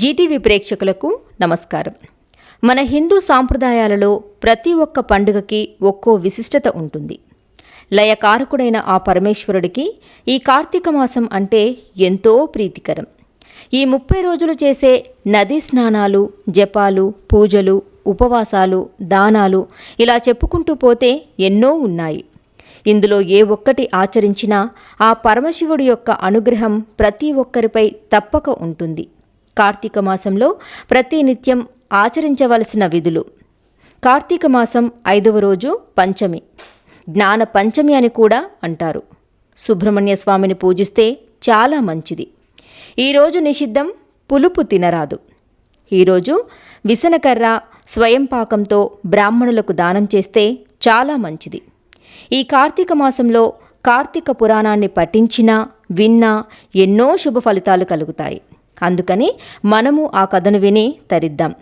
Zee TV ప్రేక్షకులకు నమస్కారం. మన హిందూ సాంప్రదాయాలలో ప్రతి ఒక్క పండుగకి ఒక్కో విశిష్టత ఉంటుంది. లయకారకుడైన ఆ పరమేశ్వరుడికి ఈ కార్తీక మాసం అంటే ఎంతో ప్రీతికరం. ఈ 30 రోజులు చేసే నదీ స్నానాలు, జపాలు, పూజలు, ఉపవాసాలు, దానాలు ఇలా చెప్పుకుంటూ పోతే ఎన్నో ఉన్నాయి. ఇందులో ఏ ఒక్కటి ఆచరించినా ఆ పరమశివుడి యొక్క అనుగ్రహం ప్రతి ఒక్కరిపై తప్పక ఉంటుంది. కార్తీక మాసంలో ప్రతినిత్యం ఆచరించవలసిన విధులు. కార్తీక మాసం 5వ రోజు పంచమి, జ్ఞాన పంచమి అని కూడా అంటారు. సుబ్రహ్మణ్య స్వామిని పూజిస్తే చాలా మంచిది. ఈరోజు నిషిద్ధం, పులుపు తినరాదు. ఈరోజు విసనకర్ర స్వయం పాకంతో బ్రాహ్మణులకు దానం చేస్తే చాలా మంచిది. ఈ కార్తీక మాసంలో కార్తీక పురాణాన్ని పఠించినా విన్నా ఎన్నో శుభ ఫలితాలు కలుగుతాయి. అందుకని మనము ఆ కథను విని తరిద్దాం.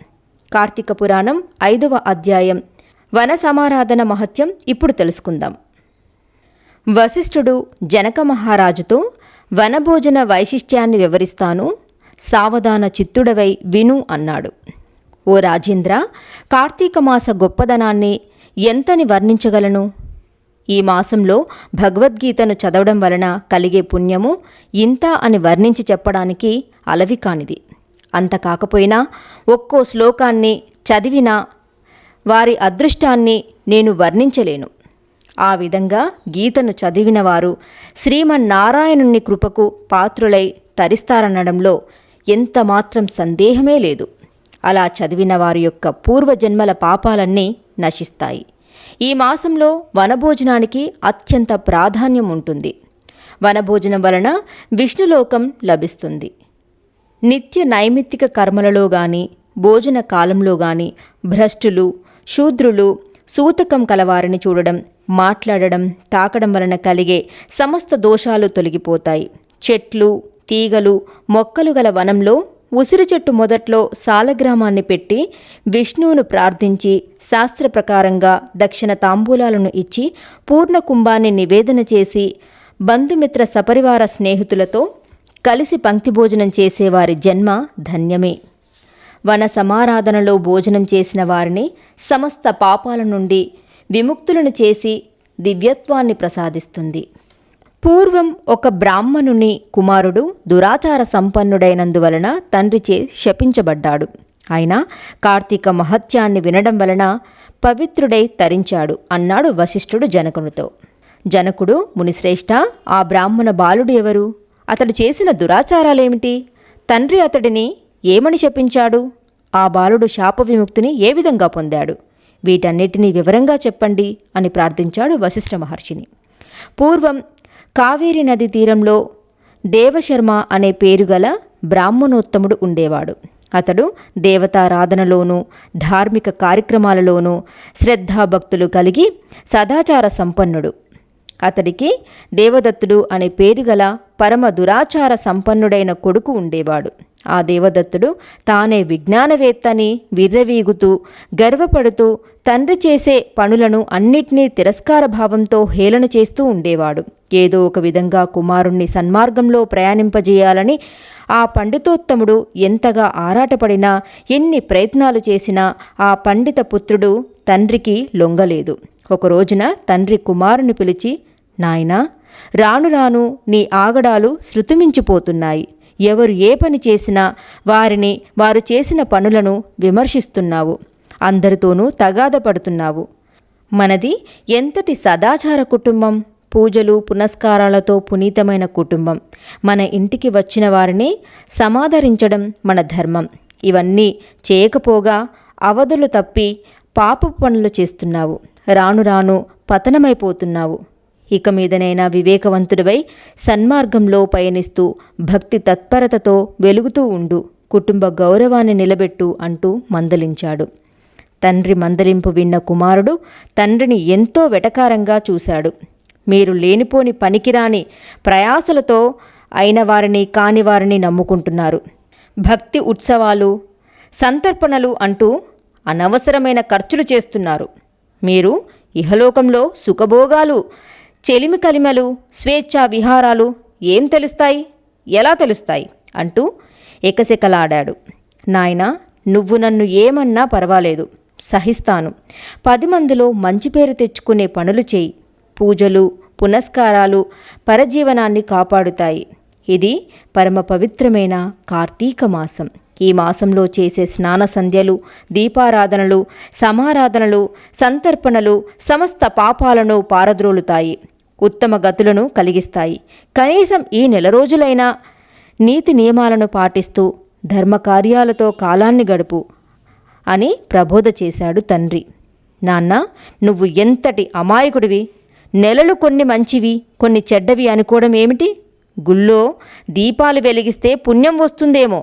కార్తీక పురాణం 5వ అధ్యాయం వన సమారాధన మహత్యం ఇప్పుడు తెలుసుకుందాం. వశిష్ఠుడు జనక మహారాజుతో వనభోజన వైశిష్ట్యాన్ని వివరిస్తాను, సావధాన చిత్తుడవై విను అన్నాడు. ఓ రాజేంద్ర, కార్తీక మాస గొప్పదనాన్ని ఎంతని వర్ణించగలను? ఈ మాసంలో భగవద్గీతను చదవడం వలన కలిగే పుణ్యము ఇంత అని వర్ణించి చెప్పడానికి అలవి కానిది. అంత కాకపోయినా ఒక్కో శ్లోకాన్ని చదివినా వారి అదృష్టాన్ని నేను వర్ణించలేను. ఆ విధంగా గీతను చదివిన వారు శ్రీమన్నారాయణుని కృపకు పాత్రులై తరిస్తారనడంలో ఎంత మాత్రం సందేహమే లేదు. అలా చదివిన వారి యొక్క పూర్వజన్మల పాపాలన్నీ నశిస్తాయి. ఈ మాసంలో వనభోజనానికి అత్యంత ప్రాధాన్యం ఉంటుంది. వనభోజనం వలన విష్ణులోకం లభిస్తుంది. నిత్య నైమిత్తిక కర్మలలో గాని భోజన కాలంలో గాని భ్రష్టులు, శూద్రులు, సూతకం కలవారిని చూడడం, మాట్లాడడం, తాకడం వలన కలిగే సమస్త దోషాలు తొలగిపోతాయి. చెట్లు, తీగలు, మొక్కలు గల వనంలో ఉసిరి చెట్టు మొదట్లో సాలగ్రామాన్ని పెట్టి విష్ణువును ప్రార్థించి శాస్త్ర ప్రకారంగా దక్షిణ తాంబూలాలను ఇచ్చి పూర్ణ కుంభాన్ని నివేదన చేసి బంధుమిత్ర సపరివార స్నేహితులతో కలిసి పంక్తి భోజనం చేసేవారి జన్మ ధన్యమే. వన సమారాధనలో భోజనం చేసిన వారిని సమస్త పాపాల నుండి విముక్తులను చేసి దివ్యత్వాన్ని ప్రసాదిస్తుంది. పూర్వం ఒక బ్రాహ్మణుని కుమారుడు దురాచార సంపన్నుడైనందువలన తండ్రిచే శపించబడ్డాడు. అయినా కార్తీక మహత్యాన్ని వినడం వలన పవిత్రుడై తరించాడు అన్నాడు వశిష్ఠుడు జనకునితో. జనకుడు, మునిశ్రేష్ఠ, ఆ బ్రాహ్మణ బాలుడు ఎవరు? అతడు చేసిన దురాచారాలేమిటి? తండ్రి అతడిని ఏమని శపించాడు? ఆ బాలుడు శాప విముక్తిని ఏ విధంగా పొందాడు? వీటన్నిటినీ వివరంగా చెప్పండి అని ప్రార్థించాడు వశిష్ఠ మహర్షిని. పూర్వం కావేరీ నది తీరంలో దేవశర్మ అనే పేరుగల బ్రాహ్మణోత్తముడు ఉండేవాడు. అతడు దేవతారాధనలోనూ ధార్మిక కార్యక్రమాలలోనూ శ్రద్ధాభక్తులు కలిగి సదాచార సంపన్నుడు. అతడికి దేవదత్తుడు అనే పేరుగల పరమ దురాచార సంపన్నుడైన కొడుకు ఉండేవాడు. ఆ దేవదత్తుడు తానే విజ్ఞానవేత్తని విర్రవీగుతూ గర్వపడుతూ తండ్రి చేసే పనులను అన్నిటినీ తిరస్కార భావంతో హేళన చేస్తూ ఉండేవాడు. ఏదో ఒక విధంగా కుమారుణ్ణి సన్మార్గంలో ప్రయాణింపజేయాలని ఆ పండితోత్తముడు ఎంతగా ఆరాటపడినా ఎన్ని ప్రయత్నాలు చేసినా ఆ పండిత పుత్రుడు తండ్రికి లొంగలేదు. ఒక రోజున తండ్రి కుమారుని పిలిచి, నాయనా, రాను రాను నీ ఆగడాలు శృతిమించిపోతున్నాయి. ఎవరు ఏ పని చేసినా వారు చేసిన పనులను విమర్శిస్తున్నావు. అందరితోనూ తగాద పడుతున్నావు. మనది ఎంతటి సదాచార కుటుంబం, పూజలు పునస్కారాలతో పునీతమైన కుటుంబం. మన ఇంటికి వచ్చిన వారిని సమాదరించడం మన ధర్మం. ఇవన్నీ చేయకపోగా అవధులు తప్పి పాపపు పనులు చేస్తున్నావు. రాను రాను పతనమైపోతున్నావు. ఇక మీదనైనా వివేకవంతుడివై సన్మార్గంలో పయనిస్తూ భక్తి తత్పరతతో వెలుగుతూ ఉండు. కుటుంబ గౌరవాన్ని నిలబెట్టు అంటూ మందలించాడు. తండ్రి మందలింపు విన్న కుమారుడు తండ్రిని ఎంతో వెటకారంగా చూశాడు. మీరు లేనిపోని పనికిరాని ప్రయాసలతో అయిన వారిని కాని వారిని నమ్ముకుంటున్నారు. భక్తి ఉత్సవాలు, సంతర్పణలు అంటూ అనవసరమైన ఖర్చులు చేస్తున్నారు. మీరు ఇహలోకంలో సుఖభోగాలు, చెలిమి కలిమలు, స్వేచ్ఛా విహారాలు ఏం తెలుస్తాయి, ఎలా తెలుస్తాయి అంటూ ఎకసెకలాడాడు. నాయనా, నువ్వు నన్ను ఏమన్నా పర్వాలేదు, సహిస్తాను. 10 మందిలో మంచి పేరు తెచ్చుకునే పనులు చేయి. పూజలు పునస్కారాలు పరజీవనాన్ని కాపాడుతాయి. ఇది పరమ పవిత్రమైన కార్తీక మాసం. ఈ మాసంలో చేసే స్నాన సంధ్యలు, దీపారాధనలు, సమారాధనలు, సంతర్పణలు సమస్త పాపాలను పారద్రోలుతాయి, ఉత్తమ గతులను కలిగిస్తాయి. కనీసం ఈ నెల రోజులైనా నీతి నియమాలను పాటిస్తూ ధర్మకార్యాలతో కాలాన్ని గడుపు అని ప్రబోధ చేశాడు తండ్రి. నాన్న, నువ్వు ఎంతటి అమాయకుడివి! నెలలు కొన్ని మంచివి, కొన్ని చెడ్డవి అనుకోవడం ఏమిటి? గుళ్ళో దీపాలు వెలిగిస్తే పుణ్యం వస్తుందేమో,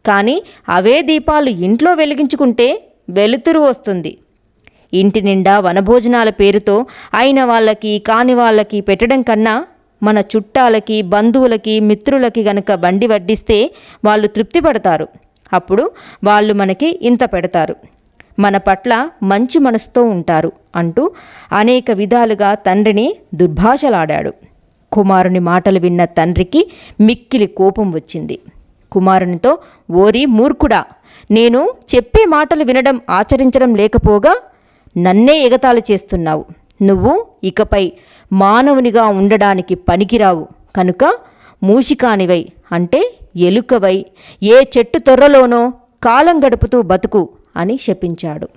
కానీ అవే దీపాలు ఇంట్లో వెలిగించుకుంటే వెలుతురు వస్తుంది. ఇంటి నిండా వనభోజనాల పేరుతో అయిన వాళ్ళకి కాని వాళ్ళకి పెట్టడం కన్నా మన చుట్టాలకి బంధువులకి మిత్రులకి గనక బండి వడ్డిస్తే వాళ్ళు తృప్తి పడతారు. అప్పుడు వాళ్ళు మనకి ఇంత పెడతారు, మన పట్ల మంచి మనసుతో ఉంటారు అంటూ అనేక విధాలుగా తండ్రిని దుర్భాషలాడాడు. కుమారుని మాటలు విన్న తండ్రికి మిక్కిలి కోపం వచ్చింది. కుమారునితో, ఓరి మూర్ఖుడా, నేను చెప్పే మాటలు వినడం ఆచరించడం లేకపోగా నన్నే ఎగతాళి చేస్తున్నావు. నువ్వు ఇకపై మానవునిగా ఉండడానికి పనికిరావు కనుక మూషికానివై, అంటే ఎలుకవై ఏ చెట్టు తొర్రలోనో కాలం గడుపుతూ బతుకు అని శపించాడు.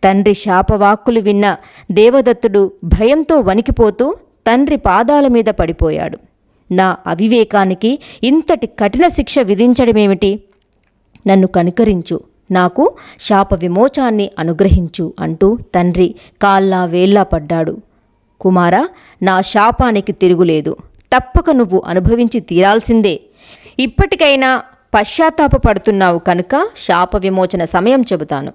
తండ్రి శాపవాక్కులు విన్న దేవదత్తుడు భయంతో వణికిపోతూ తండ్రి పాదాల మీద పడిపోయాడు. నా అవివేకానికి ఇంతటి కఠిన శిక్ష విధించడమేమిటి? నన్ను కనికరించు, నాకు శాప విమోచాన్ని అనుగ్రహించు అంటూ తండ్రి కాళ్ళా వేళ్ళా పడ్డాడు. కుమారా, నా శాపానికి తిరుగులేదు, తప్పక నువ్వు అనుభవించి తీరాల్సిందే. ఇప్పటికైనా పశ్చాత్తాపపడుతున్నావు కనుక శాప విమోచన సమయం చెబుతాను.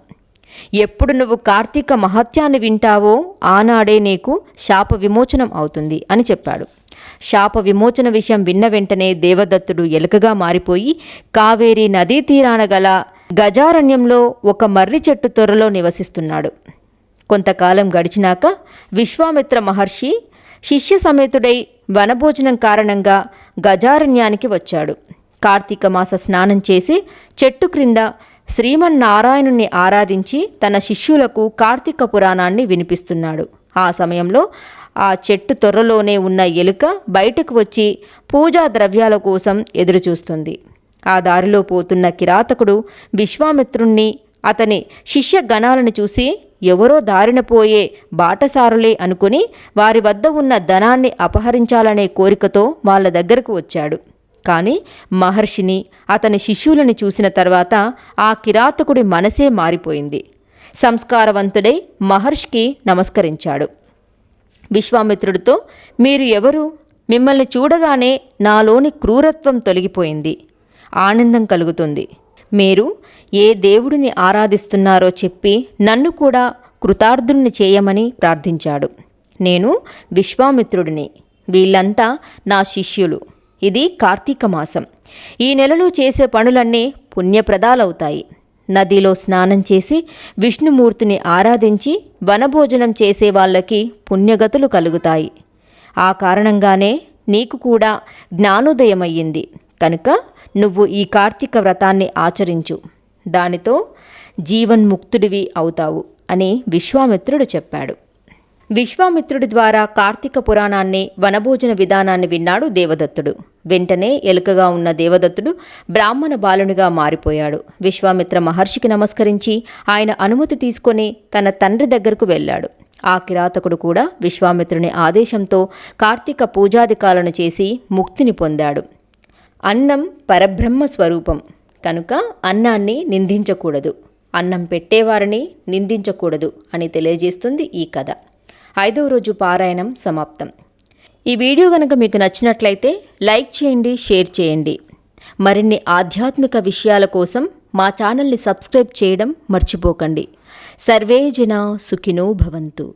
ఎప్పుడు నువ్వు కార్తీక మహత్యాన్ని వింటావో ఆనాడే నీకు శాప విమోచనం అవుతుంది అని చెప్పాడు. శాప విమోచన విషయం విన్న వెంటనే దేవదత్తుడు ఎలుకగా మారిపోయి కావేరీ నదీ తీరాన గల గజారణ్యంలో ఒక మర్రి చెట్టు తొర్రలో నివసిస్తున్నాడు. కొంతకాలం గడిచినాక విశ్వామిత్ర మహర్షి శిష్య సమేతుడై వనభోజనం కారణంగా గజారణ్యానికి వచ్చాడు. కార్తీక మాస స్నానం చేసి చెట్టు క్రింద శ్రీమన్నారాయణుణ్ణి ఆరాధించి తన శిష్యులకు కార్తీక పురాణాన్ని వినిపిస్తున్నాడు. ఆ సమయంలో ఆ చెట్టు తొర్రలోనే ఉన్న ఎలుక బయటకు వచ్చి పూజా ద్రవ్యాల కోసం ఎదురుచూస్తుంది. ఆ దారిలో పోతున్న కిరాతకుడు విశ్వామిత్రుణ్ణి అతని శిష్య గణాలను చూసి ఎవరో దారిన పోయే బాటసారులే అనుకుని వారి వద్ద ఉన్న ధనాన్ని అపహరించాలనే కోరికతో వాళ్ళ దగ్గరకు వచ్చాడు. కానీ మహర్షిని అతని శిష్యులని చూసిన తర్వాత ఆ కిరాతకుడి మనసే మారిపోయింది. సంస్కారవంతుడై మహర్షికి నమస్కరించాడు. విశ్వామిత్రుడితో, మీరు ఎవరు? మిమ్మల్ని చూడగానే నాలోని క్రూరత్వం తొలగిపోయింది, ఆనందం కలుగుతుంది. మీరు ఏ దేవుడిని ఆరాధిస్తున్నారో చెప్పి నన్ను కూడా కృతార్థుణ్ణి చేయమని ప్రార్థించాడు. నేను విశ్వామిత్రుడిని, వీళ్ళంతా నా శిష్యులు. ఇది కార్తీక మాసం. ఈ నెలలో చేసే పనులన్నీ పుణ్యప్రదాలవుతాయి. నదిలో స్నానం చేసి విష్ణుమూర్తిని ఆరాధించి వనభోజనం చేసే వాళ్ళకి పుణ్యగతులు కలుగుతాయి. ఆ కారణంగానే నీకు కూడా జ్ఞానోదయమయ్యింది కనుక నువ్వు ఈ కార్తీక వ్రతాన్ని ఆచరించు, దానితో జీవన్ముక్తుడివి అవుతావు అని విశ్వామిత్రుడు చెప్పాడు. విశ్వామిత్రుడి ద్వారా కార్తీక పురాణాన్ని వనభోజన విధానాన్ని విన్నాడు దేవదత్తుడు. వెంటనే ఎలుకగా ఉన్న దేవదత్తుడు బ్రాహ్మణ బాలునిగా మారిపోయాడు. విశ్వామిత్ర మహర్షికి నమస్కరించి ఆయన అనుమతి తీసుకొని తన తండ్రి దగ్గరకు వెళ్ళాడు. ఆ కిరాతకుడు కూడా విశ్వామిత్రుని ఆదేశంతో కార్తీక పూజాదికాలను చేసి ముక్తిని పొందాడు. అన్నం పరబ్రహ్మ స్వరూపం కనుక అన్నాన్ని నిందించకూడదు, అన్నం పెట్టేవారిని నిందించకూడదు అని తెలియజేస్తుంది ఈ కథ. 5వ రోజు పారాయణం సమాప్తం. ఈ వీడియో కనుక మీకు నచ్చినట్లయితే లైక్ చేయండి, షేర్ చేయండి. మరిన్ని ఆధ్యాత్మిక విషయాల కోసం మా ఛానల్ని సబ్స్క్రైబ్ చేయడం మర్చిపోకండి. సర్వే జనా సుఖినో భవంతు.